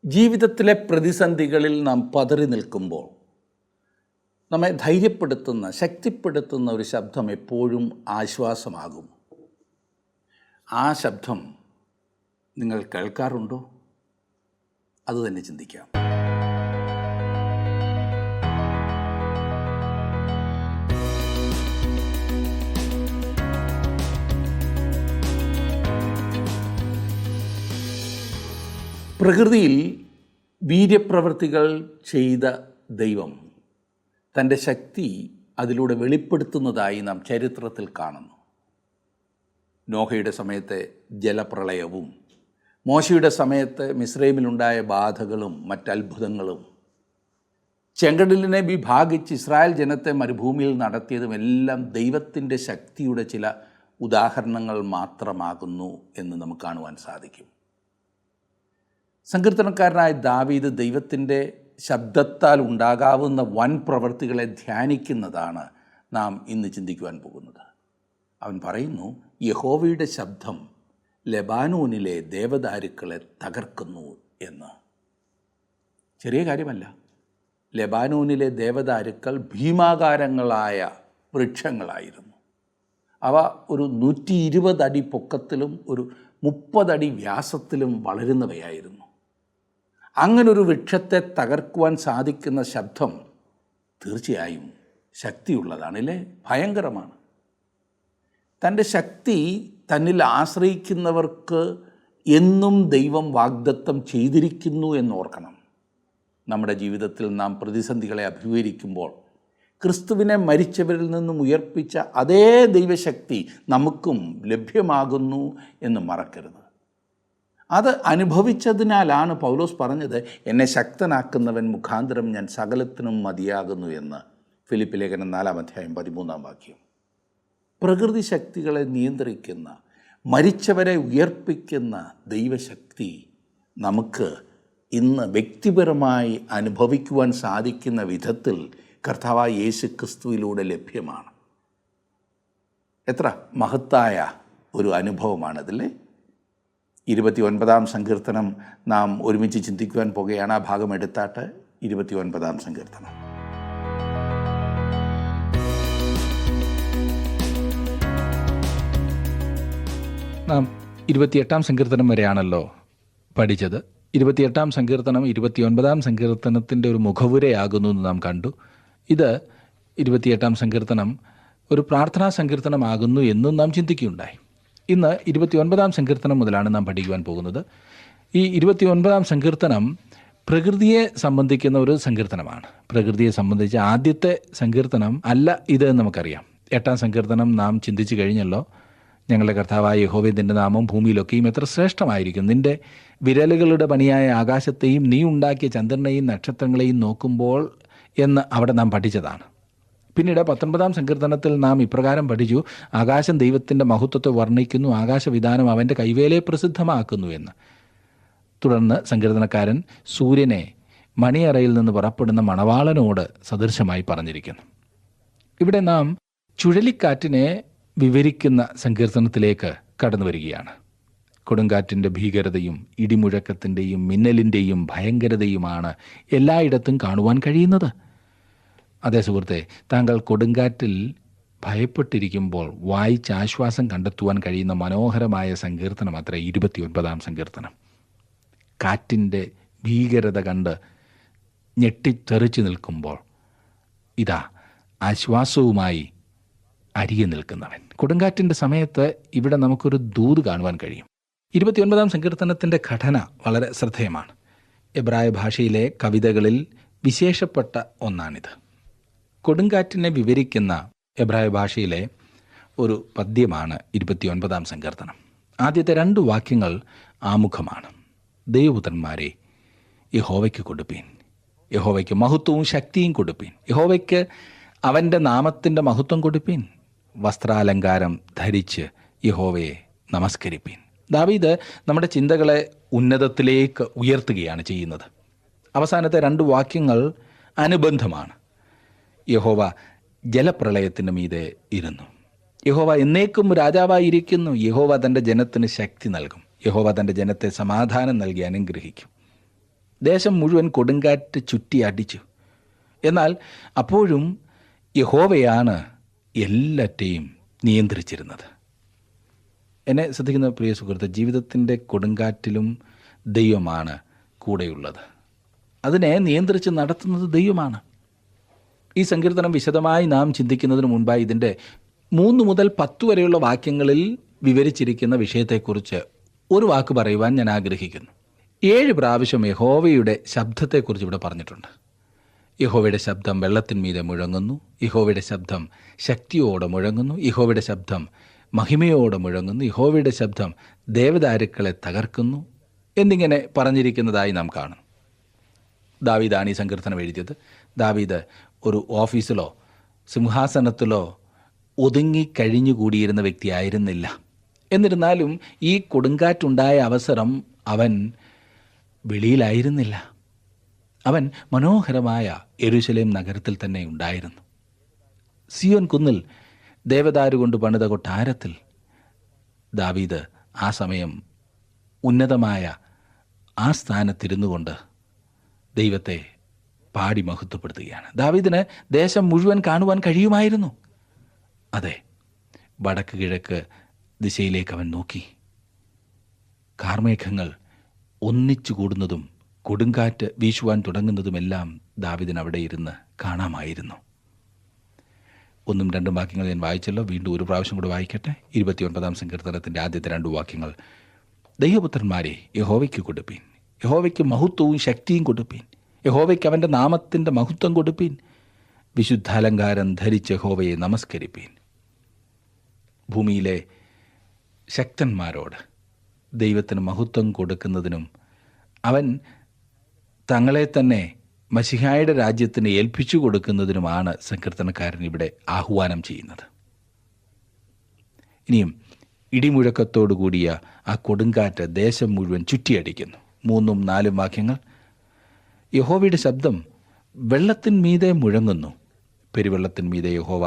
ജീവിതത്തിലെ പ്രതിസന്ധികളിൽ നാം പതറി നിൽക്കുമ്പോൾ നമ്മെ ധൈര്യപ്പെടുത്തുന്ന, ശക്തിപ്പെടുത്തുന്ന ഒരു ശബ്ദം എപ്പോഴും ആശ്വാസമാകും. ആ ശബ്ദം നിങ്ങൾ കേൾക്കാറുണ്ടോ? അതുതന്നെ ചിന്തിക്കാം. പ്രകൃതിയിൽ വീര്യപ്രവൃത്തികൾ ചെയ്ത ദൈവം തൻ്റെ ശക്തി അതിലൂടെ വെളിപ്പെടുത്തുന്നതായി നാം ചരിത്രത്തിൽ കാണുന്നു. നോഹയുടെ സമയത്തെ ജലപ്രളയവും മോശയുടെ സമയത്ത് മിസ്രൈമിലുണ്ടായ ബാധകളും മറ്റത്ഭുതങ്ങളും, ചെങ്കടലിനെ വിഭാഗിച്ച് ഇസ്രായേൽ ജനത്തെ മരുഭൂമിയിൽ നടത്തിയതുമെല്ലാം ദൈവത്തിൻ്റെ ശക്തിയുടെ ചില ഉദാഹരണങ്ങൾ മാത്രമാകുന്നു എന്ന് നമുക്ക് കാണുവാൻ സാധിക്കും. സങ്കീർത്തനക്കാരനായ ദാവീദ് ദൈവത്തിൻ്റെ ശബ്ദത്താൽ ഉണ്ടാകാവുന്ന വൻ പ്രവൃത്തികളെ ധ്യാനിക്കുന്നതാണ് നാം ഇന്ന് ചിന്തിക്കുവാൻ പോകുന്നത്. അവൻ പറയുന്നു, യഹോവയുടെ ശബ്ദം ലെബാനോനിലെ ദേവദാരുക്കളെ തകർക്കുന്നു എന്ന്. ചെറിയ കാര്യമല്ല. ലെബാനോനിലെ ദേവദാരുക്കൾ ഭീമാകാരങ്ങളായ വൃക്ഷങ്ങളായിരുന്നു. അവ ഒരു 120 അടി പൊക്കത്തിലും ഒരു 30 അടി വ്യാസത്തിലും വളരുന്നവയായിരുന്നു. അങ്ങനൊരു വൃക്ഷത്തെ തകർക്കുവാൻ സാധിക്കുന്ന ശബ്ദം തീർച്ചയായും ശക്തിയുള്ളതാണല്ലേ, ഭയങ്കരമാണ്. തൻ്റെ ശക്തി തന്നിൽ ആശ്രയിക്കുന്നവർക്ക് എന്നും ദൈവം വാഗ്ദത്തം ചെയ്തിരിക്കുന്നു എന്നോർക്കണം. നമ്മുടെ ജീവിതത്തിൽ നാം പ്രതിസന്ധികളെ അഭിമുഖീകരിക്കുമ്പോൾ ക്രിസ്തുവിനെ മരിച്ചവരിൽ നിന്നും ഉയർപ്പിച്ച അതേ ദൈവശക്തി നമുക്കും ലഭ്യമാകുന്നു എന്ന് മറക്കരുത്. അത് അനുഭവിച്ചതിനാലാണ് പൗലോസ് പറഞ്ഞത്, എന്നെ ശക്തനാക്കുന്നവൻ മുഖാന്തരം ഞാൻ സകലത്തിനും മതിയാകുന്നു എന്ന്. ഫിലിപ്പി ലേഖനം 4:13 പ്രകൃതി ശക്തികളെ നിയന്ത്രിക്കുന്ന, മരിച്ചവരെ ഉയർപ്പിക്കുന്ന ദൈവശക്തി നമുക്ക് ഇന്ന് വ്യക്തിപരമായി അനുഭവിക്കുവാൻ സാധിക്കുന്ന വിധത്തിൽ കർത്താവായ യേശു ക്രിസ്തുവിലൂടെ ലഭ്യമാണ്. എത്ര മഹത്തായ ഒരു അനുഭവമാണതല്ലേ. 29 സങ്കീർത്തനം നാം ഒരുമിച്ച് ചിന്തിക്കുവാൻ പോകുകയാണ്. ആ ഭാഗം എടുത്താട്ട് 29 സങ്കീർത്തനം. നാം 28 സങ്കീർത്തനം വരെയാണല്ലോ പഠിച്ചത്. 28 സങ്കീർത്തനം 29 സങ്കീർത്തനത്തിൻ്റെ ഒരു മുഖവുരയാകുന്നു എന്ന് നാം കണ്ടു. ഇത് 28 സങ്കീർത്തനം ഒരു പ്രാർത്ഥനാ സങ്കീർത്തനമാകുന്നു എന്നും നാം ചിന്തിക്കുകയുണ്ടായി. ഇന്ന് 29 സങ്കീർത്തനം മുതലാണ് നാം പഠിക്കുവാൻ പോകുന്നത്. ഈ 29 സങ്കീർത്തനം പ്രകൃതിയെ സംബന്ധിക്കുന്ന ഒരു സങ്കീർത്തനമാണ്. പ്രകൃതിയെ സംബന്ധിച്ച് ആദ്യത്തെ സങ്കീർത്തനം അല്ല ഇത് എന്ന് നമുക്കറിയാം. 8 സങ്കീർത്തനം നാം ചിന്തിച്ചു കഴിഞ്ഞല്ലോ. ഞങ്ങളുടെ കർത്താവായ യഹോവേ, നിൻ്റെ നാമം ഭൂമിയിലൊക്കെയും എത്ര ശ്രേഷ്ഠമായിരിക്കും. നിൻ്റെ വിരലുകളുടെ പണിയായ ആകാശത്തെയും നീ ഉണ്ടാക്കിയ ചന്ദ്രനെയും നക്ഷത്രങ്ങളെയും നോക്കുമ്പോൾ എന്ന് അവിടെ നാം പഠിച്ചതാണ്. പിന്നീട് 19 സങ്കീർത്തനത്തിൽ നാം ഇപ്രകാരം പഠിച്ചു, ആകാശം ദൈവത്തിൻ്റെ മഹത്വത്തെ വർണ്ണിക്കുന്നു, ആകാശവിധാനം അവൻ്റെ കൈവേലയെ പ്രസിദ്ധമാക്കുന്നു എന്ന്. തുടർന്ന് സങ്കീർത്തനക്കാരൻ സൂര്യനെ മണിയറയിൽ നിന്ന് പുറപ്പെടുന്ന മണവാളനോട് സദൃശമായി പറഞ്ഞിരിക്കുന്നു. ഇവിടെ നാം ചുഴലിക്കാറ്റിനെ വിവരിക്കുന്ന സങ്കീർത്തനത്തിലേക്ക് കടന്നു വരികയാണ്. കൊടുങ്കാറ്റിൻ്റെ ഭീകരതയും ഇടിമുഴക്കത്തിൻ്റെയും മിന്നലിൻ്റെയും ഭയങ്കരതയുമാണ് എല്ലായിടത്തും കാണുവാൻ കഴിയുന്നത്. അതേ സുഹൃത്തെ, താങ്കൾ കൊടുങ്കാറ്റിൽ ഭയപ്പെട്ടിരിക്കുമ്പോൾ വായിച്ച് ആശ്വാസം കണ്ടെത്തുവാൻ കഴിയുന്ന മനോഹരമായ സങ്കീർത്തനം അത്ര 29 സങ്കീർത്തനം. കാറ്റിൻ്റെ ഭീകരത കണ്ട് ഞെട്ടിത്തെറിച്ച് നിൽക്കുമ്പോൾ ഇതാ ആശ്വാസവുമായി അരികെ നിൽക്കുന്നവൻ. കൊടുങ്കാറ്റിൻ്റെ സമയത്ത് ഇവിടെ നമുക്കൊരു ദൂത് കാണുവാൻ കഴിയും. 29 സങ്കീർത്തനത്തിൻ്റെ ഘടന വളരെ ശ്രദ്ധേയമാണ്. എബ്രായ ഭാഷയിലെ കവിതകളിൽ വിശേഷപ്പെട്ട ഒന്നാണിത്. കൊടുങ്കാറ്റിനെ വിവരിക്കുന്ന എബ്രായ ഭാഷയിലെ ഒരു പദ്യമാണ് 29 സങ്കീർത്തനം. ആദ്യത്തെ 2 വാക്യങ്ങൾ ആമുഖമാണ്. ദൈവപുത്രന്മാരെ, യഹോവയ്ക്ക് കൊടുപ്പീൻ, യഹോവയ്ക്ക് മഹത്വവും ശക്തിയും കൊടുപ്പീൻ, യഹോവയ്ക്ക് അവൻ്റെ നാമത്തിൻ്റെ മഹത്വം കൊടുപ്പീൻ, വസ്ത്രാലങ്കാരം ധരിച്ച് യഹോവയെ നമസ്കരിപ്പീൻ. ദാവീദ് നമ്മുടെ ചിന്തകളെ ഉന്നതത്തിലേക്ക് ഉയർത്തുകയാണ് ചെയ്യുന്നത്. അവസാനത്തെ 2 വാക്യങ്ങൾ അനുബന്ധമാണ്. യഹോവ ജലപ്രളയത്തിന് മീതെ ഇരുന്നു, യഹോവ എന്നേക്കും രാജാവായിരിക്കുന്നു, യഹോവ തൻ്റെ ജനത്തിന് ശക്തി നൽകും, യഹോവ തൻ്റെ ജനത്തെ സമാധാനം നൽകി അനുഗ്രഹിക്കും. ദേശം മുഴുവൻ കൊടുങ്കാറ്റ് ചുറ്റി അടിച്ചു. എന്നാൽ അപ്പോഴും യഹോവയാണ് എല്ലാറ്റെയും നിയന്ത്രിച്ചിരുന്നത്. എന്നെ ശ്രദ്ധിക്കുന്ന പ്രിയ സുഹൃത്ത്, ജീവിതത്തിൻ്റെ കൊടുങ്കാറ്റിലും ദൈവമാണ് കൂടെയുള്ളത്. അതിനെ നിയന്ത്രിച്ച് നടത്തുന്നത് ദൈവമാണ്. ഈ സങ്കീർത്തനം വിശദമായി നാം ചിന്തിക്കുന്നതിന് മുൻപായി ഇതിൻ്റെ 3 മുതൽ 10 വരെയുള്ള വാക്യങ്ങളിൽ വിവരിച്ചിരിക്കുന്ന വിഷയത്തെക്കുറിച്ച് ഒരു വാക്ക് പറയുവാൻ ഞാൻ ആഗ്രഹിക്കുന്നു. 7 പ്രാവശ്യം യഹോവയുടെ ശബ്ദത്തെക്കുറിച്ച് ഇവിടെ പറഞ്ഞിട്ടുണ്ട്. യഹോവയുടെ ശബ്ദം വെള്ളത്തിന്മീതെ മുഴങ്ങുന്നു, യഹോവയുടെ ശബ്ദം ശക്തിയോടെ മുഴങ്ങുന്നു, യഹോവയുടെ ശബ്ദം മഹിമയോടെ മുഴങ്ങുന്നു, യഹോവയുടെ ശബ്ദം ദേവദാരുക്കളെ തകർക്കുന്നു എന്നിങ്ങനെ പറഞ്ഞിരിക്കുന്നതായി നാം കാണും. ദാവീദാണ് ഈ സങ്കീർത്തനം എഴുതിയത്. ദാവീദ് ഒരു ഓഫീസിലോ സിംഹാസനത്തിലോ ഒതുങ്ങിക്കഴിഞ്ഞുകൂടിയിരുന്ന വ്യക്തിയായിരുന്നില്ല. എന്നിരുന്നാലും ഈ കൊടുങ്കാറ്റുണ്ടായ അവസരം അവൻ വെളിയിലായിരുന്നില്ല. അവൻ മനോഹരമായ യെരൂശലേം നഗരത്തിൽ തന്നെ ഉണ്ടായിരുന്നു. സിയോൻ കുന്നിൽ ദേവദാരു കൊണ്ട് പണിത കൊട്ടാരത്തിൽ ദാവീദ് ആ സമയം ഉന്നതമായ ആ സ്ഥാനത്തിരുന്നു കൊണ്ട് ദൈവത്തെ പാടി മഹത്വപ്പെടുത്തുകയാണ്. ദാവീദിന് ദേശം മുഴുവൻ കാണുവാൻ കഴിയുമായിരുന്നു. അതെ, വടക്ക് കിഴക്ക് ദിശയിലേക്ക് അവൻ നോക്കി. കാർമേഘങ്ങൾ ഒന്നിച്ചു കൂടുന്നതും കൊടുങ്കാറ്റ് വീശുവാൻ തുടങ്ങുന്നതുമെല്ലാം ദാവീദിന് അവിടെ ഇരുന്ന് കാണാമായിരുന്നു. 1ഉം 2ഉം വാക്യങ്ങൾ ഞാൻ വായിച്ചല്ലോ. വീണ്ടും ഒരു പ്രാവശ്യം കൂടെ വായിക്കട്ടെ. 29-ാം സങ്കീർത്തനത്തിൻ്റെ ആദ്യത്തെ 2 വാക്യങ്ങൾ. ദൈവപുത്രന്മാരെ, യഹോവയ്ക്ക് കൊടുപ്പീൻ, യഹോവയ്ക്ക് മഹത്വവും ശക്തിയും കൊടുപ്പീൻ, യഹോവയ്ക്ക് അവൻ്റെ നാമത്തിൻ്റെ മഹത്വം കൊടുപ്പീൻ, വിശുദ്ധാലങ്കാരം ധരിച്ച് യഹോവയെ നമസ്കരിപ്പീൻ. ഭൂമിയിലെ ശക്തന്മാരോട് ദൈവത്തിന് മഹത്വം കൊടുക്കുന്നതിനും അവൻ തങ്ങളെ തന്നെ മശിഹായുടെ രാജ്യത്തിന് ഏൽപ്പിച്ചു കൊടുക്കുന്നതിനുമാണ് സങ്കീർത്തനക്കാരൻ ഇവിടെ ആഹ്വാനം ചെയ്യുന്നത്. ഇനിയും ഇടിമുഴക്കത്തോടു കൂടിയ ആ കൊടുങ്കാറ്റ് ദേശം മുഴുവൻ ചുറ്റിയടിക്കുന്നു. 3ഉം 4ഉം വാക്യങ്ങൾ. യഹോവയുടെ ശബ്ദം വെള്ളത്തിന്മീതെ മുഴങ്ങുന്നു, പെരുവെള്ളത്തിന്മീതെ യഹോവ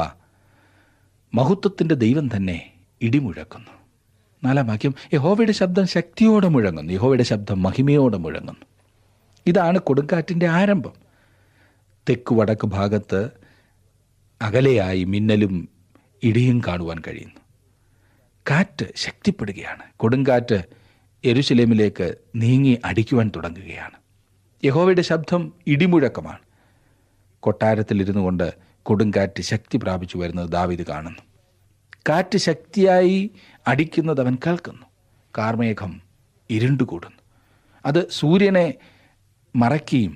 മഹത്വത്തിൻ്റെ ദൈവം തന്നെ ഇടിമുഴക്കുന്നു. 4ആം വാക്യം. യഹോവയുടെ ശബ്ദം ശക്തിയോടെ മുഴങ്ങുന്നു, യഹോവയുടെ ശബ്ദം മഹിമയോടെ മുഴങ്ങുന്നു. ഇതാണ് കൊടുങ്കാറ്റിൻ്റെ ആരംഭം. തെക്ക് വടക്ക് ഭാഗത്ത് അകലെയായി മിന്നലും ഇടിയും കാണുവാൻ കഴിയുന്നു. കാറ്റ് ശക്തിപ്പെടുകയാണ്. കൊടുങ്കാറ്റ് യെരൂശലേമിലേക്ക് നീങ്ങി അടിക്കുവാൻ തുടങ്ങുകയാണ്. യഹോവയുടെ ശബ്ദം ഇടിമുഴക്കമാണ്. കൊട്ടാരത്തിലിരുന്നു കൊണ്ട് കൊടുങ്കാറ്റ് ശക്തി പ്രാപിച്ചു വരുന്നത് ദാവീദ് കാണുന്നു. കാറ്റ് ശക്തിയായി അടിക്കുന്നത് അവൻ കേൾക്കുന്നു. കാർമേഘം ഇരുണ്ടുകൂടുന്നു. അത് സൂര്യനെ മറയ്ക്കുകയും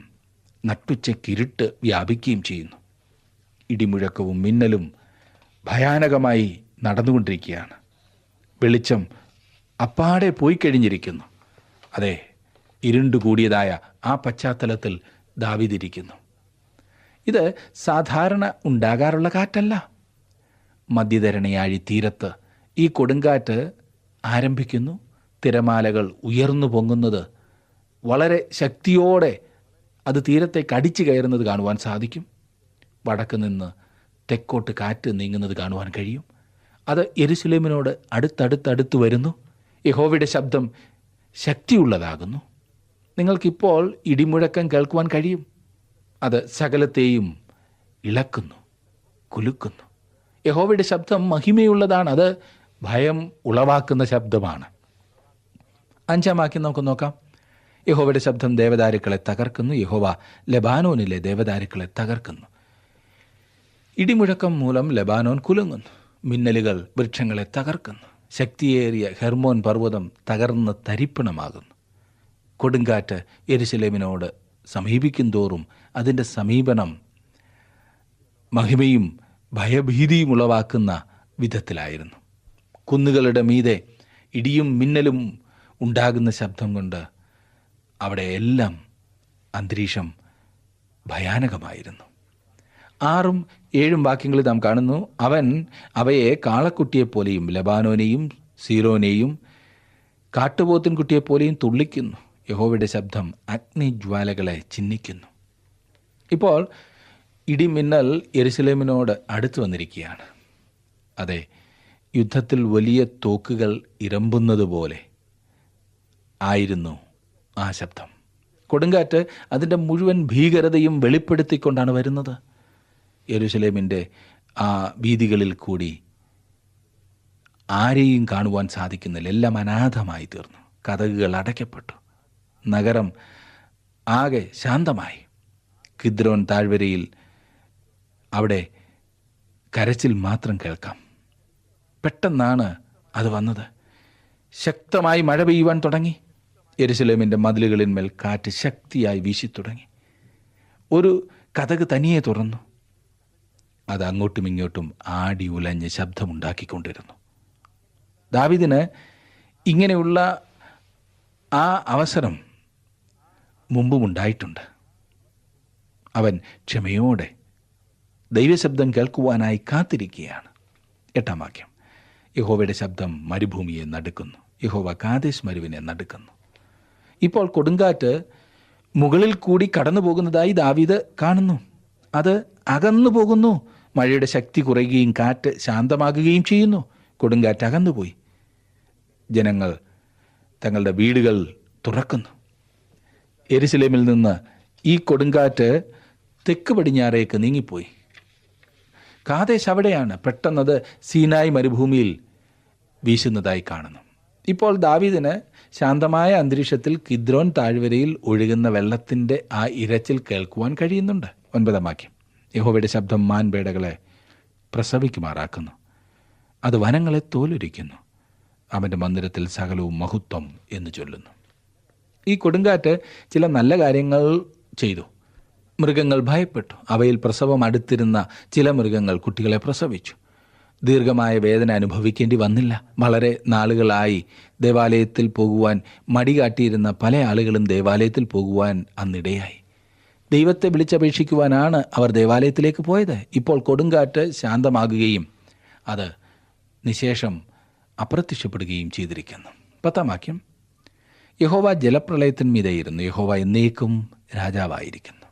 നട്ടുച്ചയ്ക്ക് ഇരുട്ട് വ്യാപിക്കുകയും ചെയ്യുന്നു. ഇടിമുഴക്കവും മിന്നലും ഭയാനകമായി നടന്നുകൊണ്ടിരിക്കുകയാണ്. വെളിച്ചം അപ്പാടെ പോയി കഴിഞ്ഞിരിക്കുന്നു. അതെ, ഇരുണ്ടുകൂടിയതായ ആ പശ്ചാത്തലത്തിൽ ദാവീദ് ഇരിക്കുന്നു. ഇത് സാധാരണ ഉണ്ടാകാറുള്ള കാറ്റല്ല. മധ്യധരണിയാഴി തീരത്ത് ഈ കൊടുങ്കാറ്റ് ആരംഭിക്കുന്നു. തിരമാലകൾ ഉയർന്നു പൊങ്ങുന്നത് വളരെ ശക്തിയോടെ അത് തീരത്തേക്ക് അടിച്ചു കയറുന്നത് കാണുവാൻ സാധിക്കും. വടക്ക് നിന്ന് തെക്കോട്ട് കാറ്റ് നീങ്ങുന്നത് കാണുവാൻ കഴിയും. അത് യെരൂശലേമിനോട് അടുത്തടുത്തടുത്ത് വരുന്നു. യഹോവയുടെ ശബ്ദം ശക്തിയുള്ളതാകുന്നു. നിങ്ങൾക്കിപ്പോൾ ഇടിമുഴക്കം കേൾക്കുവാൻ കഴിയും. അത് സകലത്തെയും ഇളക്കുന്നു, കുലുക്കുന്നു. യഹോവയുടെ ശബ്ദം മഹിമയുള്ളതാണ്. അത് ഭയം ഉളവാക്കുന്ന ശബ്ദമാണ്. 5ആം വാക്യം നമുക്ക് നോക്കാം. യഹോവയുടെ ശബ്ദം ദേവദാരുക്കളെ തകർക്കുന്നു, യഹോവ ലെബാനോനിലെ ദേവദാരുക്കളെ തകർക്കുന്നു. ഇടിമുഴക്കം മൂലം ലെബാനോൻ കുലുങ്ങുന്നു. മിന്നലുകൾ വൃക്ഷങ്ങളെ തകർക്കുന്നു. ശക്തിയേറിയ ഹെർമോൻ പർവ്വതം തകർന്ന് തരിപ്പണമാകുന്നു. കൊടുങ്കാറ്റ് യെരൂശലേമിനോട് സമീപിക്കും തോറും അതിൻ്റെ സമീപനം മഹിമയും ഭയഭീതിയും ഉളവാക്കുന്ന വിധത്തിലായിരുന്നു. കുന്നുകളുടെ മീതെ ഇടിയും മിന്നലും ഉണ്ടാകുന്ന ശബ്ദം കൊണ്ട് അവിടെ എല്ലാം അന്തരീക്ഷം ഭയാനകമായിരുന്നു. 6ഉം 7ഉം വാക്യങ്ങളിൽ നാം കാണുന്നു. അവൻ അവയെ കാളക്കുട്ടിയെപ്പോലെയും ലെബാനോനെയും സീരോനെയും കാട്ടുപോത്തിൻകുട്ടിയെപ്പോലെയും തുള്ളിക്കുന്നു. യഹോവയുടെ ശബ്ദം അഗ്നിജ്വാലകളെ ചിന്നിക്കുന്നു. ഇപ്പോൾ ഇടിമിന്നൽ യെരൂശലേമിനോട് അടുത്തു വന്നിരിക്കുകയാണ്. അതെ, യുദ്ധത്തിൽ വലിയ തോക്കുകൾ ഇരമ്പുന്നത് പോലെ ആയിരുന്നു ആ ശബ്ദം. കൊടുങ്കാറ്റ് അതിൻ്റെ മുഴുവൻ ഭീകരതയും വെളിപ്പെടുത്തിക്കൊണ്ടാണ് വരുന്നത്. യെരുശലേമിൻ്റെ ആ വീഥികളിൽ കൂടി ആരെയും കാണുവാൻ സാധിക്കുന്നില്ല. എല്ലാം അനാഥമായി തീർന്നു. കതകുകൾ അടയ്ക്കപ്പെട്ടു. നഗരം ആകെ ശാന്തമായി. കിദ്രോൻ താഴ്വരയിൽ അവിടെ കരച്ചിൽ മാത്രം കേൾക്കാം. പെട്ടെന്നാണ് അത് വന്നത്. ശക്തമായി മഴ പെയ്യുവാൻ തുടങ്ങി. യെരുശലേമിൻ്റെ മതിലുകളിന്മേൽ കാറ്റ് ശക്തിയായി വീശിത്തുടങ്ങി. ഒരു കതക് തനിയെ തുറന്നു. അത് അങ്ങോട്ടും ഇങ്ങോട്ടും ആടി ഉലഞ്ഞ് ശബ്ദമുണ്ടാക്കിക്കൊണ്ടിരുന്നു. ദാവീദിന് ഇങ്ങനെയുള്ള ആ അവസരം മുമ്പും ഉണ്ടായിട്ടുണ്ട്. അവൻ ക്ഷമയോടെ ദൈവശബ്ദം കേൾക്കുവാനായി കാത്തിരിക്കുകയാണ്. 8-ാം വാക്യം. യഹോവയുടെ ശബ്ദം മരുഭൂമിയെ നടുക്കുന്നു. യഹോവ കാദേശ് മരുവിനെ നടുക്കുന്നു. ഇപ്പോൾ കൊടുങ്കാറ്റ് മുകളിൽ കൂടി കടന്നു പോകുന്നതായി ദാവീദ് കാണുന്നു. അത് അകന്നു പോകുന്നു. മഴയുടെ ശക്തി കുറയുകയും കാറ്റ് ശാന്തമാകുകയും ചെയ്യുന്നു. കൊടുങ്കാറ്റ് അകന്നുപോയി. ജനങ്ങൾ തങ്ങളുടെ വീടുകൾ തുറക്കുന്നു. യെരുശലേമിൽ നിന്ന് ഈ കൊടുങ്കാറ്റ് തെക്ക് പടിഞ്ഞാറേക്ക് നീങ്ങിപ്പോയി. കാദേശ് അവിടെയാണ്. പെട്ടെന്നത് സീനായ് മരുഭൂമിയിൽ വീശുന്നതായി കാണുന്നു. ഇപ്പോൾ ദാവീദിന് ശാന്തമായ അന്തരീക്ഷത്തിൽ കിദ്രോൻ താഴ്വരയിൽ ഒഴുകുന്ന വെള്ളത്തിൻ്റെ ആ ഇരച്ചിൽ കേൾക്കുവാൻ കഴിയുന്നുണ്ട്. 9-ാം വാക്യം. യഹോവയുടെ ശബ്ദം മാൻപേടകളെ പ്രസവിക്കുമാറാക്കുന്നു. അത് വനങ്ങളെ തോലുരിക്കുന്നു. അവൻ്റെ മന്ദിരത്തിൽ സകലവും മഹത്വം എന്ന് ചൊല്ലുന്നു. ഈ കൊടുങ്കാറ്റ് ചില നല്ല കാര്യങ്ങൾ ചെയ്തു. മൃഗങ്ങൾ ഭയപ്പെട്ടു. അവയിൽ പ്രസവം അടുത്തിരുന്ന ചില മൃഗങ്ങൾ കുട്ടികളെ പ്രസവിച്ചു. ദീർഘമായ വേദന അനുഭവിക്കേണ്ടി വന്നില്ല. വളരെ നാളുകളായി ദേവാലയത്തിൽ പോകുവാൻ മടി കാട്ടിയിരുന്ന പല ആളുകളും ദേവാലയത്തിൽ പോകുവാൻ അന്നിടയായി. ദൈവത്തെ വിളിച്ചപേക്ഷിക്കുവാനാണ് അവർ ദേവാലയത്തിലേക്ക് പോയത്. ഇപ്പോൾ കൊടുങ്കാറ്റ് ശാന്തമാകുകയും അത് നിശേഷം അപ്രത്യക്ഷപ്പെടുകയും ചെയ്തിരിക്കുന്നു. 10-ാം വാക്യം. യഹോവ ജലപ്രളയത്തിന്മീതെയിരുന്നു. യഹോവ എന്നേക്കും രാജാവായിരിക്കുന്നു.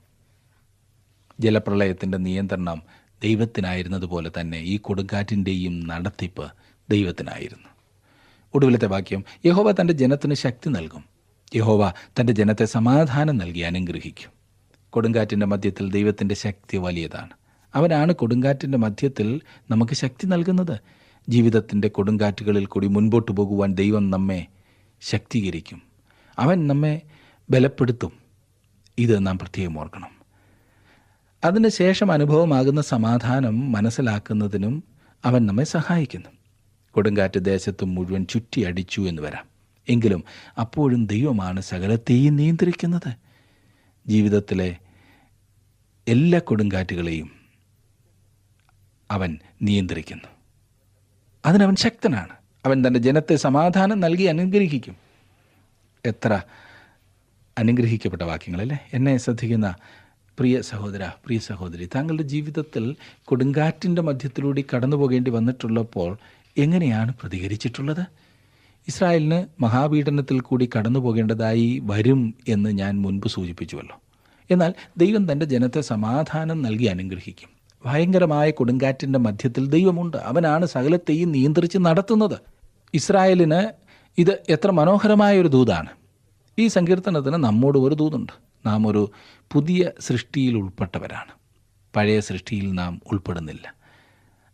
ജലപ്രളയത്തിൻ്റെ നിയന്ത്രണം ദൈവത്തിനായിരുന്നതുപോലെ തന്നെ ഈ കൊടുങ്കാറ്റിൻ്റെയും നടത്തിപ്പ് ദൈവത്തിനായിരുന്നു. ഒടുവിലത്തെ വാക്യം. യഹോവ തൻ്റെ ജനത്തിന് ശക്തി നൽകും. യഹോവ തൻ്റെ ജനത്തെ സമാധാനം നൽകി അനുഗ്രഹിക്കും. കൊടുങ്കാറ്റിൻ്റെ മധ്യത്തിൽ ദൈവത്തിൻ്റെ ശക്തി വലിയതാണ്. അവനാണ് കൊടുങ്കാറ്റിൻ്റെ മധ്യത്തിൽ നമുക്ക് ശക്തി നൽകുന്നത്. ജീവിതത്തിൻ്റെ കൊടുങ്കാറ്റുകളിൽ കൂടി മുൻപോട്ട് പോകുവാൻ ദൈവം നമ്മെ ശക്തീകരിക്കും. അവൻ നമ്മെ ബലപ്പെടുത്തും. ഇത് നാം പ്രത്യേകം ഓർക്കണം. അതിന് ശേഷം അനുഭവമാകുന്ന സമാധാനം മനസ്സിലാക്കുന്നതിനും അവൻ നമ്മെ സഹായിക്കുന്നു. കൊടുങ്കാറ്റ് ദേശത്ത് മുഴുവൻ ചുറ്റി അടിച്ചു എന്ന് വരാം. എങ്കിലും അപ്പോഴും ദൈവമാണ് സകലത്തെയും നിയന്ത്രിക്കുന്നത്. ജീവിതത്തിലെ എല്ലാ കൊടുങ്കാറ്റുകളെയും അവൻ നിയന്ത്രിക്കുന്നു. അതിനവൻ ശക്തനാണ്. അവൻ തൻ്റെ ജനത്തെ സമാധാനം നൽകി അനുഗ്രഹിക്കും. എത്ര അനുഗ്രഹിക്കപ്പെട്ട വാക്യങ്ങളല്ലേ. എന്നെ ശ്രദ്ധിക്കുന്ന പ്രിയ സഹോദര, പ്രിയ സഹോദരി, താങ്കളുടെ ജീവിതത്തിൽ കൊടുങ്കാറ്റിൻ്റെ മധ്യത്തിലൂടെ കടന്നു പോകേണ്ടി വന്നിട്ടുള്ളപ്പോൾ എങ്ങനെയാണ് പ്രതികരിച്ചിട്ടുള്ളത്? ഇസ്രായേലിന് മഹാപീഡനത്തിൽ കൂടി കടന്നു പോകേണ്ടതായി വരും എന്ന് ഞാൻ മുൻപ് സൂചിപ്പിച്ചുവല്ലോ. എന്നാൽ ദൈവം തൻ്റെ ജനത്തെ സമാധാനം നൽകി അനുഗ്രഹിക്കും. ഭയങ്കരമായ കൊടുങ്കാറ്റിൻ്റെ മധ്യത്തിൽ ദൈവമുണ്ട്. അവനാണ് സകലത്തെയും നിയന്ത്രിച്ച് നടത്തുന്നത്. ഇസ്രായേലിന് ഇത് എത്ര മനോഹരമായൊരു ദൂതാണ്. ഈ സങ്കീർത്തനത്തിന് നമ്മോട് ഒരു ദൂതുണ്ട്. നാം ഒരു പുതിയ സൃഷ്ടിയിൽ ഉൾപ്പെട്ടവരാണ്. പഴയ സൃഷ്ടിയിൽ നാം ഉൾപ്പെടുന്നില്ല.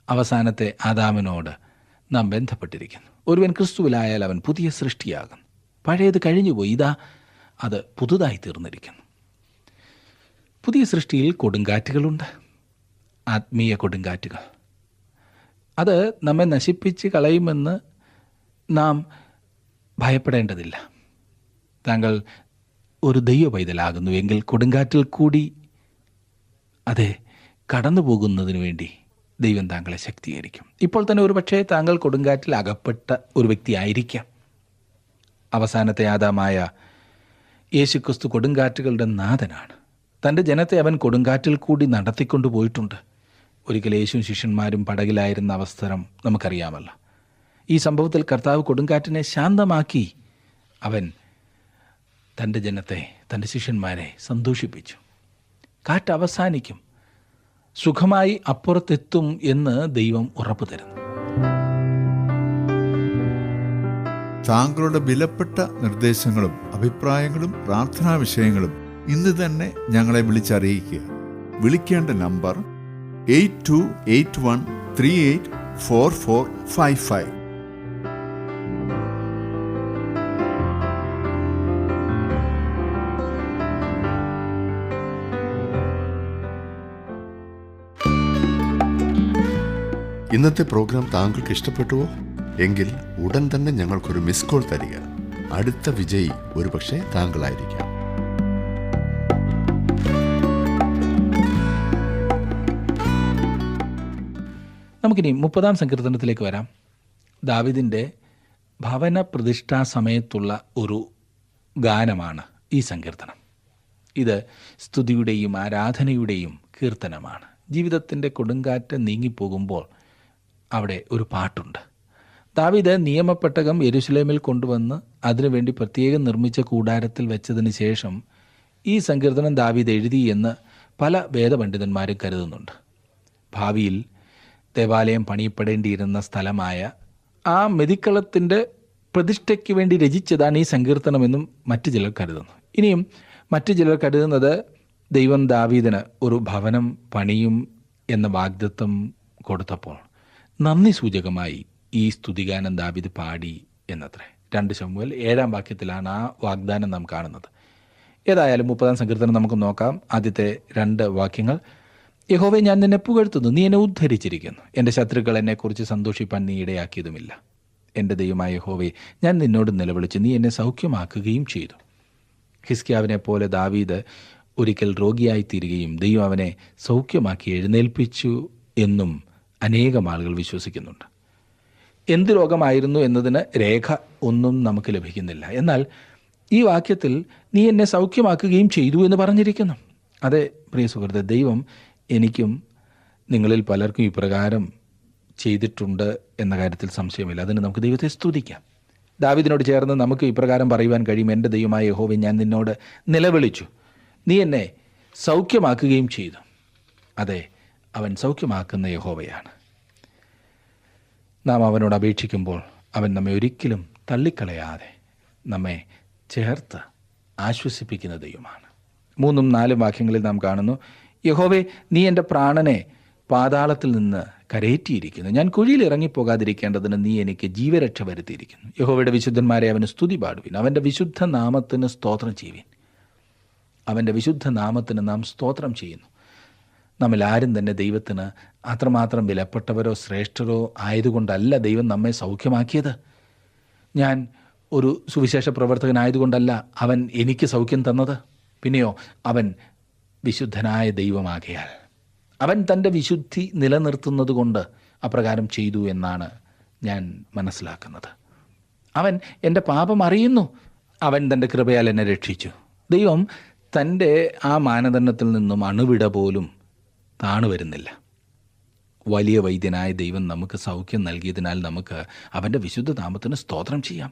അവസാനത്തെ ആദാമിനോട് നാം ബന്ധപ്പെട്ടിരിക്കുന്നു. ഒരുവൻ ക്രിസ്തുവിലായാൽ അവൻ പുതിയ സൃഷ്ടിയാകും. പഴയത് കഴിഞ്ഞുപോയി, ഇതാ അത് പുതുതായി തീർന്നിരിക്കുന്നു. പുതിയ സൃഷ്ടിയിൽ കൊടുങ്കാറ്റുകളുണ്ട്, ആത്മീയ കൊടുങ്കാറ്റുകൾ. അത് നമ്മെ നശിപ്പിച്ച് കളയുമെന്ന് നാം ഭയപ്പെടേണ്ടതില്ല. താങ്കൾ ഒരു ദൈവ പൈതലാകുന്നു എങ്കിൽ കൊടുങ്കാറ്റിൽ കൂടി അതെ കടന്നു പോകുന്നതിന് വേണ്ടി ദൈവം താങ്കളെ ശക്തീകരിക്കും. ഇപ്പോൾ തന്നെ ഒരു പക്ഷേ താങ്കൾ കൊടുങ്കാറ്റിൽ അകപ്പെട്ട ഒരു വ്യക്തിയായിരിക്കാം. അവസാനത്തെ ആദാമായ യേശുക്രിസ്തു കൊടുങ്കാറ്റുകളുടെ നാഥനാണ്. തൻ്റെ ജനത്തെ അവൻ കൊടുങ്കാറ്റിൽ കൂടി നടത്തിക്കൊണ്ടു പോയിട്ടുണ്ട്. ഒരിക്കൽ യേശുവും ശിഷ്യന്മാരും പടകിലായിരുന്ന അവസരം നമുക്കറിയാമല്ലോ. ഈ സംഭവത്തിൽ കർത്താവ് കൊടുങ്കാറ്റിനെ ശാന്തമാക്കി അവൻ തൻ്റെ ജനത്തെ, തൻ്റെ ശിഷ്യന്മാരെ സന്തോഷിപ്പിച്ചു. കാറ്റ് അവസാനിക്കും, സുഖമായി അപ്പുറത്തെത്തും എന്ന് ദൈവം ഉറപ്പു തരുന്നു. താങ്കളുടെ വിലപ്പെട്ട നിർദ്ദേശങ്ങളും അഭിപ്രായങ്ങളും പ്രാർത്ഥനാ വിഷയങ്ങളും ഇന്ന് തന്നെ ഞങ്ങളെ വിളിച്ചറിയിക്കുക. വിളിക്കേണ്ട നമ്പർ 8281384455. ഇന്നത്തെ പ്രോഗ്രാം താങ്കൾക്ക് ഇഷ്ടപ്പെട്ടുവോ? എങ്കിൽ ഉടൻ തന്നെ ഞങ്ങൾക്കൊരു മിസ് കോൾ തരിക. അടുത്ത വിജയി ഒരുപക്ഷെ താങ്കളായിരിക്കാം. നമുക്കിനി 30-ാം സങ്കീർത്തനത്തിലേക്ക് വരാം. ദാവീദിൻ്റെ ഭവന പ്രതിഷ്ഠാ സമയത്തുള്ള ഒരു ഗാനമാണ് ഈ സങ്കീർത്തനം. ഇത് സ്തുതിയുടെയും ആരാധനയുടെയും കീർത്തനമാണ്. ജീവിതത്തിൻ്റെ കൊടുങ്കാറ്റ് നീങ്ങിപ്പോകുമ്പോൾ അവിടെ ഒരു പാട്ടുണ്ട്. ദാവീദ് നിയമപ്പെട്ടകം യെരുശലേമിൽ കൊണ്ടുവന്ന് അതിനുവേണ്ടി പ്രത്യേകം നിർമ്മിച്ച കൂടാരത്തിൽ വെച്ചതിന് ശേഷം ഈ സങ്കീർത്തനം ദാവീദ് എഴുതി എന്ന് പല വേദപണ്ഡിതന്മാരും കരുതുന്നുണ്ട്. ഭാവിയിൽ ദേവാലയം പണിയപ്പെടേണ്ടിയിരുന്ന സ്ഥലമായ ആ മെതിക്കളത്തിൻ്റെ പ്രതിഷ്ഠയ്ക്ക് വേണ്ടി രചിച്ചതാണ് ഈ സങ്കീർത്തനമെന്നും മറ്റു ചിലർ കരുതുന്നു. ഇനിയും മറ്റു ചിലർ കരുതുന്നത് ദൈവം ദാവീദിന് ഒരു ഭവനം പണിയും എന്ന വാഗ്ദത്തം കൊടുത്തപ്പോൾ നന്ദി സൂചകമായി ഈ സ്തുതിഗാനം ദാവീദ് പാടി എന്നത്രേ. 2 ശമൂവേൽ 7-ാം വാക്യത്തിലാണ് ആ വാഗ്ദാനം നാം കാണുന്നത്. ഏതായാലും 30-ാം സങ്കീർത്തനം നമുക്ക് നോക്കാം. ആദ്യത്തെ 2 വാക്യങ്ങൾ. യഹോവേ, ഞാൻ നിന്നെ പുകഴ്ത്തുന്നു, നീ എന്നെ ഉദ്ധരിച്ചിരിക്കുന്നു. എൻ്റെ ശത്രുക്കൾ എന്നെക്കുറിച്ച് സന്തോഷിപ്പാൻ നീ ഇടയാക്കിയതുമില്ല. എൻ്റെ ദൈവമായ യഹോവേ, ഞാൻ നിന്നോട് നിലവിളിച്ചു, നീ എന്നെ സൗഖ്യമാക്കുകയും ചെയ്തു. ഹിസ്കിയാവിനെ പോലെ ദാവീദ് ഒരിക്കൽ രോഗിയായിത്തീരുകയും ദൈവം അവനെ സൗഖ്യമാക്കി എഴുന്നേൽപ്പിച്ചു എന്നും അനേകം ആളുകൾ വിശ്വസിക്കുന്നുണ്ട്. എന്ത് രോഗമായിരുന്നു എന്നതിന് രേഖ ഒന്നും നമുക്ക് ലഭിക്കുന്നില്ല. എന്നാൽ ഈ വാക്യത്തിൽ നീ എന്നെ സൗഖ്യമാക്കുകയും ചെയ്തു എന്ന് പറഞ്ഞിരിക്കുന്നു. അതെ പ്രിയ സുഹൃത്തെ, ദൈവം എനിക്കും നിങ്ങളിൽ പലർക്കും ഇപ്രകാരം ചെയ്തിട്ടുണ്ട് എന്ന കാര്യത്തിൽ സംശയമില്ല. അതിന് നമുക്ക് ദൈവത്തെ സ്തുതിക്കാം. ദാവീദിനോട് ചേർന്ന് നമുക്ക് ഇപ്രകാരം പറയുവാൻ കഴിയും, എൻ്റെ ദൈവമായ യഹോവേ, ഞാൻ നിന്നോട് നിലവിളിച്ചു, നീ എന്നെ സൗഖ്യമാക്കുകയും ചെയ്തു. അതെ, അവൻ സൗഖ്യമാക്കുന്ന യഹോവയാണ്. നാം അവനോട് അപേക്ഷിക്കുമ്പോൾ അവൻ നമ്മെ ഒരിക്കലും തള്ളിക്കളയാതെ നമ്മെ ചേർത്ത് ആശ്വസിപ്പിക്കുന്ന ദൈവമാണ്. 3-4 വാക്യങ്ങളിൽ നാം കാണുന്നു, യഹോവേ, നീ എൻ്റെ പ്രാണനെ പാതാളത്തിൽ നിന്ന് കരയേറ്റിയിരിക്കുന്നു. ഞാൻ കുഴിയിൽ ഇറങ്ങിപ്പോകാതിരിക്കേണ്ടതിന് നീ എനിക്ക് ജീവരക്ഷ വരുത്തിയിരിക്കുന്നു. യഹോവയുടെ വിശുദ്ധന്മാരെ അവന് സ്തുതി പാടുവിൻ, അവൻ്റെ വിശുദ്ധ നാമത്തിന് സ്തോത്രം ചെയ്യുവിൻ. അവൻ്റെ വിശുദ്ധ നാമത്തിന് നാം സ്തോത്രം ചെയ്യുന്നു. നമ്മിൽ ആരും തന്നെ ദൈവത്തിന് അത്രമാത്രം വിലപ്പെട്ടവരോ ശ്രേഷ്ഠരോ ആയതുകൊണ്ടല്ല ദൈവം നമ്മെ സൗഖ്യമാക്കിയത്. ഞാൻ ഒരു സുവിശേഷ പ്രവർത്തകനായതുകൊണ്ടല്ല അവൻ എനിക്ക് സൗഖ്യം തന്നത്. പിന്നെയോ അവൻ വിശുദ്ധനായ ദൈവമാകയാൽ അവൻ തൻ്റെ വിശുദ്ധി നിലനിർത്തുന്നത് കൊണ്ട് അപ്രകാരം ചെയ്തു എന്നാണ് ഞാൻ മനസ്സിലാക്കുന്നത്. അവൻ എൻ്റെ പാപം അറിയുന്നു, അവൻ തൻ്റെ കൃപയാൽ എന്നെ രക്ഷിച്ചു. ദൈവം തൻ്റെ ആ മാനദണ്ഡത്തിൽ നിന്നും അണുവിട പോലും താണു വരുന്നില്ല. വലിയ വൈദ്യനായ ദൈവം നമുക്ക് സൗഖ്യം നൽകിയതിനാൽ നമുക്ക് അവൻ്റെ വിശുദ്ധ നാമത്തിന് സ്തോത്രം ചെയ്യാം.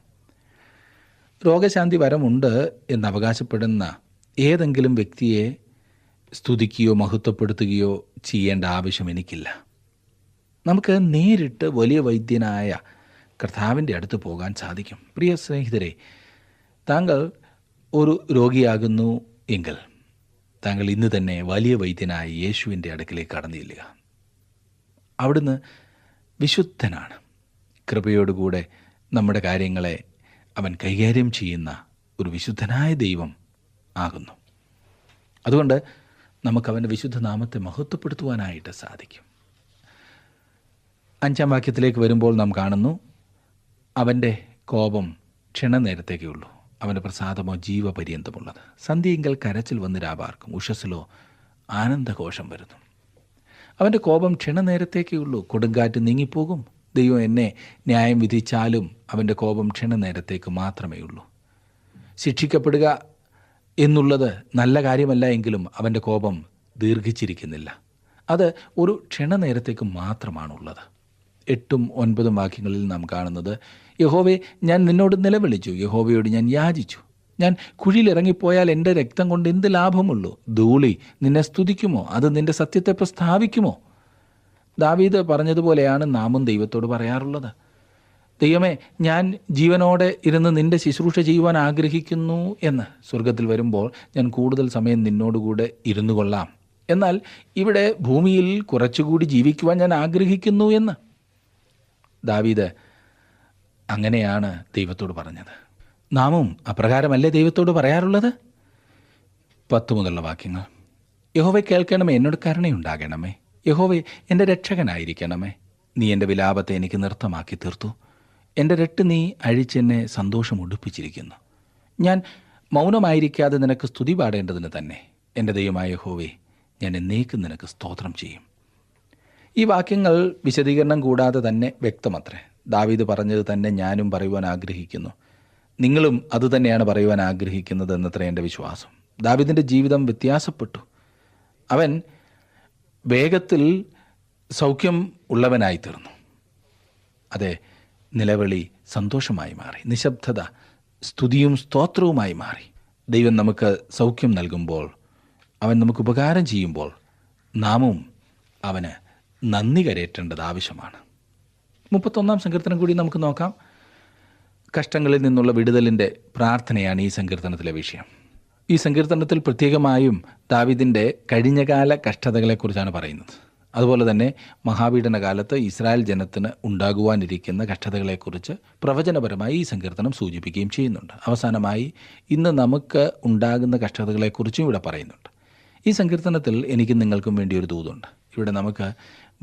രോഗശാന്തി വരമുണ്ട് എന്ന് അവകാശപ്പെടുന്ന ഏതെങ്കിലും വ്യക്തിയെ സ്തുതിക്കുകയോ മഹത്വപ്പെടുത്തുകയോ ചെയ്യേണ്ട ആവശ്യം എനിക്കില്ല. നമുക്ക് നേരിട്ട് വലിയ വൈദ്യനായ കർത്താവിൻ്റെ അടുത്ത് പോകാൻ സാധിക്കും. പ്രിയ സ്നേഹിതരെ, താങ്കൾ ഒരു രോഗിയാകുന്നു എങ്കിൽ താങ്കൾ ഇന്ന് തന്നെ വലിയ വൈദ്യനായ യേശുവിൻ്റെ അടുക്കിലേക്ക് കടന്നു ചെല്ലുക. അവിടുന്ന് വിശുദ്ധനാണ്. കൃപയോടുകൂടെ നമ്മുടെ കാര്യങ്ങളെ അവൻ കൈകാര്യം ചെയ്യുന്ന ഒരു വിശുദ്ധനായ ദൈവം ആകുന്നു. അതുകൊണ്ട് നമുക്കവൻ്റെ വിശുദ്ധ നാമത്തെ മഹത്വപ്പെടുത്തുവാനായിട്ട് സാധിക്കും. 5-ാം വാക്യത്തിലേക്ക് വരുമ്പോൾ നാം കാണുന്നു, അവൻ്റെ കോപം ക്ഷണനേരത്തേക്കേ ഉള്ളൂ, അവൻ്റെ പ്രസാദമോ ജീവപര്യന്തമുള്ളത്. സന്ധ്യയെങ്കിൽ കരച്ചിൽ വന്ന് രാപാർക്കും, ഉഷസ്സിലോ ആനന്ദഘോഷം വരുന്നു. അവൻ്റെ കോപം ക്ഷണനേരത്തേക്കേ ഉള്ളൂ, കൊടുങ്കാറ്റ് നീങ്ങിപ്പോകും. ദൈവം എന്നെ ന്യായം വിധിച്ചാലും അവൻ്റെ കോപം ക്ഷണനേരത്തേക്ക് മാത്രമേ ഉള്ളൂ. ശിക്ഷിക്കപ്പെടുക എന്നുള്ളത് നല്ല കാര്യമല്ല എങ്കിലും അവൻ്റെ കോപം ദീർഘിച്ചിരിക്കുന്നില്ല. അത് ഒരു ക്ഷണനേരത്തേക്ക് മാത്രമാണുള്ളത്. 8-9 വാക്യങ്ങളിൽ നാം കാണുന്നത്, യഹോവേ, ഞാൻ നിന്നോട് നിലവിളിച്ചു, യഹോവയോട് ഞാൻ യാചിച്ചു. ഞാൻ കുഴിയിലിറങ്ങിപ്പോയാൽ എൻ്റെ രക്തം കൊണ്ട് എന്ത് ലാഭമുള്ളൂ? ധൂളി നിന്നെ സ്തുതിക്കുമോ? അത് നിൻ്റെ സത്യത്തെ പ്രസ്താവിക്കുമോ? ദാവീദ് പറഞ്ഞതുപോലെയാണ് നാമും ദൈവത്തോട് പറയാറുള്ളത്. ദൈവമേ, ഞാൻ ജീവനോടെ ഇരുന്ന് നിൻ്റെ ശുശ്രൂഷ ചെയ്യുവാൻ ആഗ്രഹിക്കുന്നു എന്ന്. സ്വർഗത്തിൽ വരുമ്പോൾ ഞാൻ കൂടുതൽ സമയം നിന്നോടുകൂടെ ഇരുന്നു കൊള്ളാം. എന്നാൽ ഇവിടെ ഭൂമിയിൽ കുറച്ചുകൂടി ജീവിക്കുവാൻ ഞാൻ ആഗ്രഹിക്കുന്നു എന്ന് ദാവീദ് അങ്ങനെയാണ് ദൈവത്തോട് പറഞ്ഞത്. നാമും അപ്രകാരമല്ലേ ദൈവത്തോട് പറയാറുള്ളത്? 10 മുതലുള്ള വാക്യങ്ങൾ. യഹോവേ കേൾക്കണമേ, എന്നോട് കരുണയുണ്ടാകണമേ. യഹോവേ എൻ്റെ രക്ഷകനായിരിക്കണമേ. നീ എൻ്റെ വിലാപത്തെ എനിക്ക് നൃത്തമാക്കി തീർത്തു. എൻ്റെ രട്ട് നീ അഴിച്ചെന്നെ സന്തോഷം ഉടുപ്പിച്ചിരിക്കുന്നു. ഞാൻ മൗനമായിരിക്കാതെ നിനക്ക് സ്തുതി പാടേണ്ടതിന് തന്നെ. എൻ്റെ ദൈവമായ യഹോവേ, ഞാൻ എന്നേക്കും നിനക്ക് സ്തോത്രം ചെയ്യും. ഈ വാക്യങ്ങൾ വിശദീകരണം കൂടാതെ തന്നെ വ്യക്തമത്രേ. ദാവീദ് പറഞ്ഞത് തന്നെ ഞാനും പറയുവാൻ ആഗ്രഹിക്കുന്നു. നിങ്ങളും അതുതന്നെയാണ് പറയുവാൻ ആഗ്രഹിക്കുന്നത് എന്നത്ര എൻ്റെ വിശ്വാസം. ദാവീദിൻ്റെ ജീവിതം വ്യത്യാസപ്പെട്ടു. അവൻ വേഗത്തിൽ സൗഖ്യം ഉള്ളവനായി തീർന്നു. അതെ, നിലവിളി സന്തോഷമായി മാറി. നിശബ്ദത സ്തുതിയും സ്തോത്രവുമായി മാറി. ദൈവം നമുക്ക് സൗഖ്യം നൽകുമ്പോൾ, അവൻ നമുക്ക് ഉപകാരം ചെയ്യുമ്പോൾ, നാമും അവന് നന്ദി കരയേറ്റേണ്ടത് ആവശ്യമാണ്. 31-ാം സങ്കീർത്തനം കൂടി നമുക്ക് നോക്കാം. കഷ്ടങ്ങളിൽ നിന്നുള്ള വിടുതലിൻ്റെ പ്രാർത്ഥനയാണ് ഈ സങ്കീർത്തനത്തിലെ വിഷയം. ഈ സങ്കീർത്തനത്തിൽ പ്രത്യേകമായും ദാവീദിൻ്റെ കഴിഞ്ഞകാല കഷ്ടതകളെക്കുറിച്ചാണ് പറയുന്നത്. അതുപോലെ തന്നെ മഹാപീഡന കാലത്ത് ഇസ്രായേൽ ജനത്തിന് ഉണ്ടാകുവാനിരിക്കുന്ന കഷ്ടതകളെക്കുറിച്ച് പ്രവചനപരമായി ഈ സങ്കീർത്തനം സൂചിപ്പിക്കുകയും ചെയ്യുന്നുണ്ട്. അവസാനമായി ഇന്ന് നമുക്ക് ഉണ്ടാകുന്ന കഷ്ടതകളെക്കുറിച്ചും ഇവിടെ പറയുന്നുണ്ട്. ഈ സങ്കീർത്തനത്തിൽ എനിക്കും നിങ്ങൾക്കും വേണ്ടി ഒരു ദൂതുണ്ട്. ഇവിടെ നമുക്ക്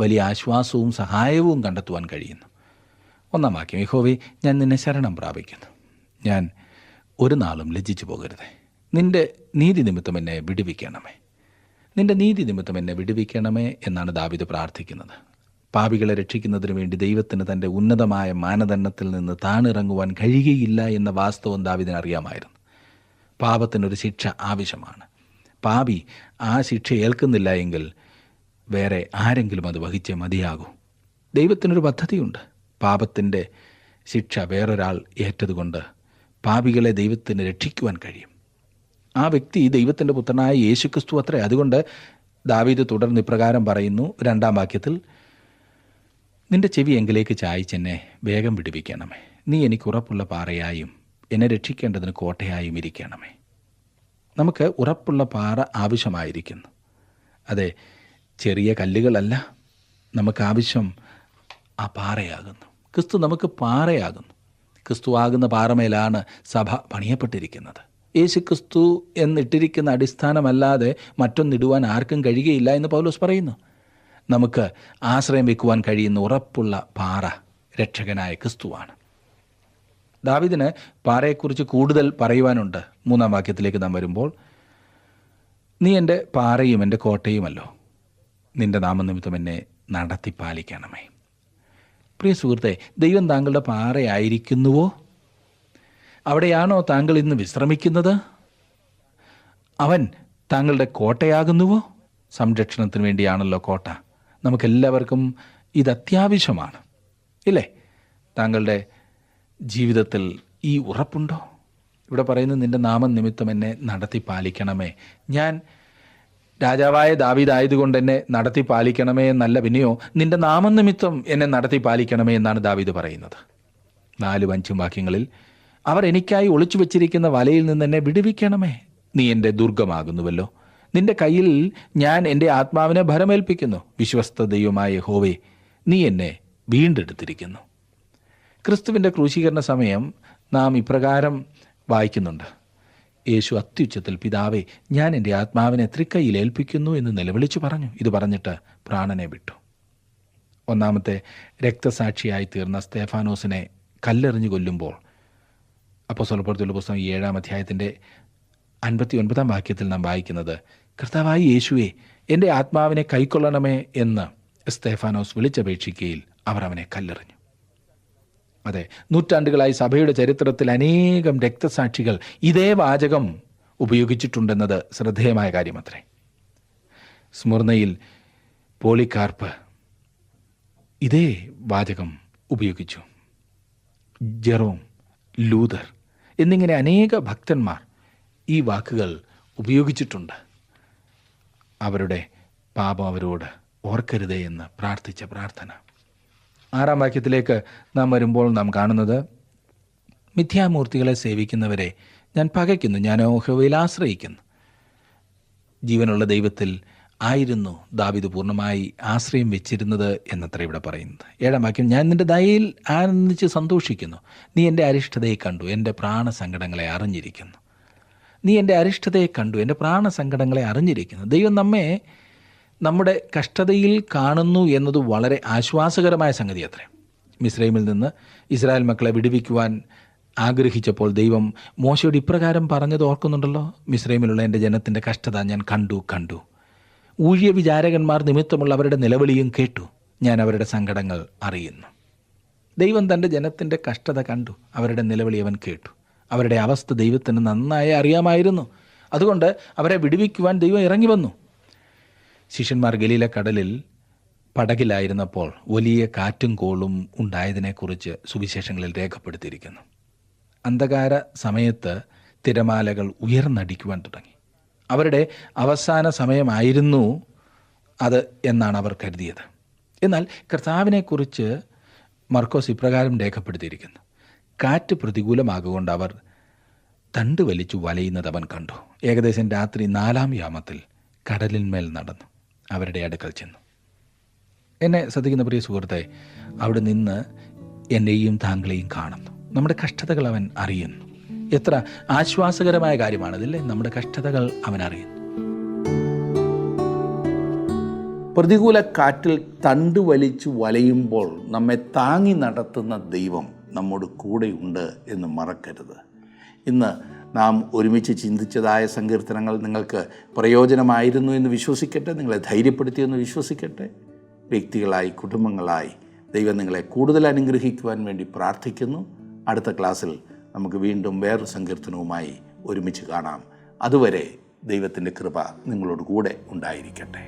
വലിയ ആശ്വാസവും സഹായവും കണ്ടെത്തുവാൻ കഴിയുന്നു. 1-ാം വാക്യം. യഹോവേ, ഞാൻ നിന്നെ ശരണം പ്രാപിക്കുന്നു. ഞാൻ ഒരു നാളും ലജ്ജിച്ചു പോകരുതേ. നിൻ്റെ നീതി നിമിത്തം എന്നെ വിടുവിക്കണമേ. നിൻ്റെ നീതി നിമിത്തം എന്നെ വിടുവിക്കണമേ എന്നാണ് ദാവീദ് പ്രാർത്ഥിക്കുന്നത്. പാപികളെ രക്ഷിക്കുന്നതിന് വേണ്ടി ദൈവത്തിന് തൻ്റെ ഉന്നതമായ മാനദണ്ഡത്തിൽ നിന്ന് താണിറങ്ങുവാൻ കഴിയുകയില്ല എന്ന വാസ്തവം ദാവീദിന് അറിയാമായിരുന്നു. പാപത്തിനൊരു ശിക്ഷ ആവശ്യമാണ്. പാപി ആ ശിക്ഷ ഏൽക്കുന്നില്ല എങ്കിൽ വേറെ ആരെങ്കിലും അത് വഹിച്ചേ മതിയാകൂ. ദൈവത്തിനൊരു പദ്ധതിയുണ്ട്. പാപത്തിൻ്റെ ശിക്ഷ വേറൊരാൾ ഏറ്റതുകൊണ്ട് പാപികളെ ദൈവത്തിന് രക്ഷിക്കുവാൻ കഴിയും. ആ വ്യക്തി ദൈവത്തിൻ്റെ പുത്രനായ യേശുക്രിസ്തു അത്രേ. അതുകൊണ്ട് ദാവീദ് തുടർന്ന് ഇപ്രകാരം പറയുന്നു 2-ാം വാക്യത്തിൽ, നിൻ്റെ ചെവി എങ്കിലേക്ക് ചായ്ച്ചെന്നെ വേഗം വിടുവിക്കണമേ. നീ എനിക്ക് ഉറപ്പുള്ള പാറയായും എന്നെ രക്ഷിക്കേണ്ടതിന് കോട്ടയായും ഇരിക്കണമേ. നമുക്ക് ഉറപ്പുള്ള പാറ ആവശ്യമായിരിക്കുന്നു. അതെ, ചെറിയ കല്ലുകളല്ല നമുക്കാവശ്യം, ആ പാറയാകുന്നു. ക്രിസ്തു നമുക്ക് പാറയാകുന്നു. ക്രിസ്തു ആകുന്ന പാറമേലാണ് സഭ പണിയപ്പെട്ടിരിക്കുന്നത്. യേശു ക്രിസ്തു എന്നിട്ടിരിക്കുന്ന അടിസ്ഥാനമല്ലാതെ മറ്റൊന്നിടുവാൻ ആർക്കും കഴിയുകയില്ല എന്ന് പൗലോസ് പറയുന്നു. നമുക്ക് ആശ്രയം വെക്കുവാൻ കഴിയുന്ന ഉറപ്പുള്ള പാറ രക്ഷകനായ ക്രിസ്തുവാണ്. ദാവീദിന് പാറയെക്കുറിച്ച് കൂടുതൽ പറയുവാനുണ്ട്. 3-ാം വാക്യത്തിലേക്ക് നാം വരുമ്പോൾ, നീ എൻ്റെ പാറയും എൻ്റെ കോട്ടയുമല്ലോ, നിൻ്റെ നാമനിമിത്തം എന്നെ നടത്തി പാലിക്കണമേ. പ്രിയ സുഹൃത്തെ, ദൈവം താങ്കളുടെ പാറയായിരിക്കുന്നുവോ? അവിടെയാണോ താങ്കൾ ഇന്ന് വിശ്രമിക്കുന്നത്? അവൻ താങ്കളുടെ കോട്ടയാകുന്നുവോ? സംരക്ഷണത്തിന് വേണ്ടിയാണല്ലോ കോട്ട. നമുക്കെല്ലാവർക്കും ഇത് അത്യാവശ്യമാണ്, ഇല്ലേ? താങ്കളുടെ ജീവിതത്തിൽ ഈ ഉറപ്പുണ്ടോ? ഇവിടെ പറയുന്നത്, നിൻ്റെ നാമം നിമിത്തം എന്നെ നടത്തി പാലിക്കണമേ. ഞാൻ രാജാവായ ദാവീദ് ആയതുകൊണ്ട് എന്നെ നടത്തി പാലിക്കണമേ എന്നല്ല, പിന്നെയോ നിൻ്റെ നാമം നിമിത്തം എന്നെ നടത്തി പാലിക്കണമേ എന്നാണ് ദാവീദ് പറയുന്നത്. 4-5 വാക്യങ്ങളിൽ, അവർ എനിക്കായി ഒളിച്ചു വച്ചിരിക്കുന്ന വലയിൽ നിന്ന് എന്നെ വിടുവിക്കണമേ. നീ എൻ്റെ ദുർഗമാകുന്നുവല്ലോ. നിൻ്റെ കയ്യിൽ ഞാൻ എൻ്റെ ആത്മാവിനെ ഭരമേൽപ്പിക്കുന്നു. വിശ്വസ്ത ദൈവമായ യഹോവേ, നീ എന്നെ വീണ്ടെടുത്തിരിക്കുന്നു. ക്രിസ്തുവിൻ്റെ ക്രൂശീകരണ സമയം നാം ഇപ്രകാരം വായിക്കുന്നുണ്ട്. യേശു അത്യുച്ചത്തിൽ, പിതാവേ, ഞാൻ എൻ്റെ ആത്മാവിനെ തൃക്കൈയിൽ ഏൽപ്പിക്കുന്നു എന്ന് നിലവിളിച്ചു പറഞ്ഞു. ഇത് പറഞ്ഞിട്ട് പ്രാണനെ വിട്ടു. 1-ാമത്തെ രക്തസാക്ഷിയായി തീർന്ന സ്തേഫാനോസിനെ കല്ലെറിഞ്ഞു കൊല്ലുമ്പോൾ അപ്പോസ്തലപ്രവൃത്തികളുടെ പുസ്തകം 7-ാം അധ്യായത്തിൻ്റെ 59-ാം വാക്യത്തിൽ നാം വായിക്കുന്നത്, കർത്താവായ യേശുവേ, എൻ്റെ ആത്മാവിനെ കൈക്കൊള്ളണമേ എന്ന് സ്തേഫാനോസ് വിളിച്ചപേക്ഷിക്കുകയിൽ അവർ അവനെ കല്ലെറിഞ്ഞു. അതെ, നൂറ്റാണ്ടുകളായി സഭയുടെ ചരിത്രത്തിൽ അനേകം രക്തസാക്ഷികൾ ഇതേ വാചകം ഉപയോഗിച്ചിട്ടുണ്ടെന്നത് ശ്രദ്ധേയമായ കാര്യമത്രേ. സ്മുർന്നയിൽ പോളികാർപ്പ് ഇതേ വാചകം ഉപയോഗിച്ചു. ജെറോം, ലൂതർ എന്നിങ്ങനെ അനേക ഭക്തന്മാർ ഈ വാക്കുകൾ ഉപയോഗിച്ചിട്ടുണ്ട്. അവരുടെ പാപം അവരോട് ഓർക്കരുതേ എന്ന് പ്രാർത്ഥിച്ച പ്രാർത്ഥന. 6-ാം വാക്യത്തിലേക്ക് നാം വരുമ്പോൾ നാം കാണുന്നത്, മിഥ്യാമൂർത്തികളെ സേവിക്കുന്നവരെ ഞാൻ പകയ്ക്കുന്നു, ഞാൻ യഹോവയിൽ ആശ്രയിക്കുന്നു. ജീവനുള്ള ദൈവത്തിൽ ആയിരുന്നു ദാവീദ് പൂർണ്ണമായി ആശ്രയം വെച്ചിരുന്നത് എന്നത്ര ഇവിടെ പറയുന്നത്. 7-ാം വാക്യം, ഞാൻ നിൻ്റെ ദയയിൽ ആനന്ദിച്ച് സന്തോഷിക്കുന്നു, നീ എൻ്റെ അരിഷ്ടതയെ കണ്ടു, എൻ്റെ പ്രാണസങ്കടങ്ങളെ അറിഞ്ഞിരിക്കുന്നു. നീ എൻ്റെ അരിഷ്ടതയെ കണ്ടു, എൻ്റെ പ്രാണസങ്കടങ്ങളെ അറിഞ്ഞിരിക്കുന്നു. ദൈവം നമ്മെ നമ്മുടെ കഷ്ടതയിൽ കാണുന്നു എന്നത് വളരെ ആശ്വാസകരമായ സംഗതി അത്രേ. മിസ്രൈമിൽ നിന്ന് ഇസ്രായേൽ മക്കളെ വിടുവിക്കുവാൻ ആഗ്രഹിച്ചപ്പോൾ ദൈവം മോശയോട് ഇപ്രകാരം പറഞ്ഞത് ഓർക്കുന്നുണ്ടല്ലോ, മിസ്രൈമിലുള്ള എൻ്റെ ജനത്തിൻ്റെ കഷ്ടത ഞാൻ കണ്ടു. ഊഴിയ വിചാരകന്മാർ നിമിത്തമുള്ള അവരുടെ നിലവിളിയും കേട്ടു, ഞാൻ അവരുടെ സങ്കടങ്ങൾ അറിയുന്നു. ദൈവം തൻ്റെ ജനത്തിൻ്റെ കഷ്ടത കണ്ടു, അവരുടെ നിലവിളി അവൻ കേട്ടു. അവരുടെ അവസ്ഥ ദൈവത്തിന് നന്നായി അറിയാമായിരുന്നു. അതുകൊണ്ട് അവരെ വിടുവിക്കുവാൻ ദൈവം ഇറങ്ങി വന്നു. ശിഷ്യന്മാർ ഗലീല കടലിൽ പടകിലായിരുന്നപ്പോൾ വലിയ കാറ്റും കോളും ഉണ്ടായതിനെക്കുറിച്ച് സുവിശേഷങ്ങളിൽ രേഖപ്പെടുത്തിയിരിക്കുന്നു. അന്ധകാര സമയത്ത് തിരമാലകൾ ഉയർന്നടിക്കുവാൻ തുടങ്ങി. അവരുടെ അവസാന സമയമായിരുന്നു അത് എന്നാണ് അവർ കരുതിയത്. എന്നാൽ കർത്താവിനെക്കുറിച്ച് മർക്കോസ് ഇപ്രകാരം രേഖപ്പെടുത്തിയിരിക്കുന്നു, കാറ്റ് പ്രതികൂലമാകൊണ്ട് അവർ തണ്ട് വലിച്ചു വലയുന്നത് അവൻ കണ്ടു. ഏകദേശം രാത്രി 4-ാം യാമത്തിൽ കടലിന്മേൽ നടന്നു അവരുടെ അടുക്കൽ ചെന്നു. എന്നെ ശ്രദ്ധിക്കുന്ന പ്രിയ സുഹൃത്തെ, അവിടെ നിന്ന് എന്നെയും താങ്കളെയും കാണുന്നു. നമ്മുടെ കഷ്ടതകൾ അവൻ അറിയുന്നു. എത്ര ആശ്വാസകരമായ കാര്യമാണതില്ലേ? നമ്മുടെ കഷ്ടതകൾ അവൻ അറിയുന്നു. പ്രതികൂല കാറ്റിൽ തണ്ട് വലിച്ചു വലയുമ്പോൾ നമ്മെ താങ്ങി നടത്തുന്ന ദൈവം നമ്മോട് കൂടെയുണ്ട് എന്ന് മറക്കരുത്. ഇന്ന് നാം ഒരുമിച്ച് ചിന്തിച്ചതായ സങ്കീർത്തനങ്ങൾ നിങ്ങൾക്ക് പ്രയോജനമായിരുന്നു എന്ന് വിശ്വസിക്കട്ടെ, നിങ്ങളെ ധൈര്യപ്പെടുത്തിയെന്ന് വിശ്വസിക്കട്ടെ. വ്യക്തികളായി, കുടുംബങ്ങളായി ദൈവം നിങ്ങളെ കൂടുതൽ അനുഗ്രഹിക്കുവാൻ വേണ്ടി പ്രാർത്ഥിക്കുന്നു. അടുത്ത ക്ലാസ്സിൽ നമുക്ക് വീണ്ടും വേറൊരു സങ്കീർത്തനവുമായി ഒരുമിച്ച് കാണാം. അതുവരെ ദൈവത്തിൻ്റെ കൃപ നിങ്ങളോട് കൂടെ ഉണ്ടായിരിക്കട്ടെ.